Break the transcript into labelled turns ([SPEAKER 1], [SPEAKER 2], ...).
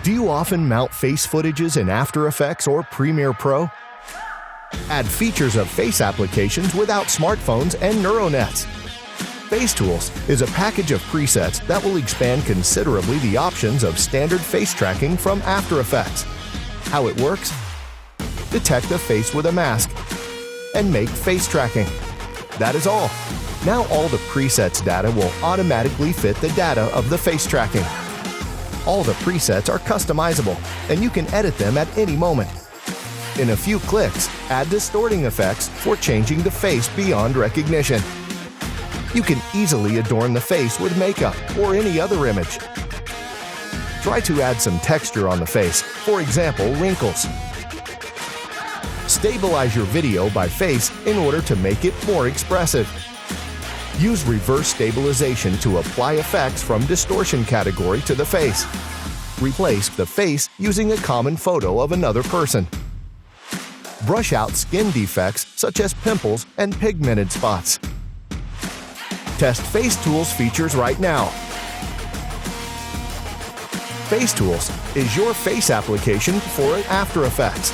[SPEAKER 1] Do you often mount face footages in After Effects or Premiere Pro? Add features of face applications without smartphones and neuronets. Face Tools is a package of presets that will expand considerably the options of standard face tracking from After Effects. How it works? Detect a face with a mask and make face tracking. That is all. Now all the presets data will automatically fit the data of the face tracking. All the presets are customizable, and you can edit them at any moment. In a few clicks, add distorting effects for changing the face beyond recognition. You can easily adorn the face with makeup or any other image. Try to add some texture on the face, for example, wrinkles. Stabilize your video by face in order to make it more expressive. Use reverse stabilization to apply effects from distortion category to the face. Replace the face using a common photo of another person. Brush out skin defects such as pimples and pigmented spots. Test Face Tools features right now. Face Tools is your face application for After Effects.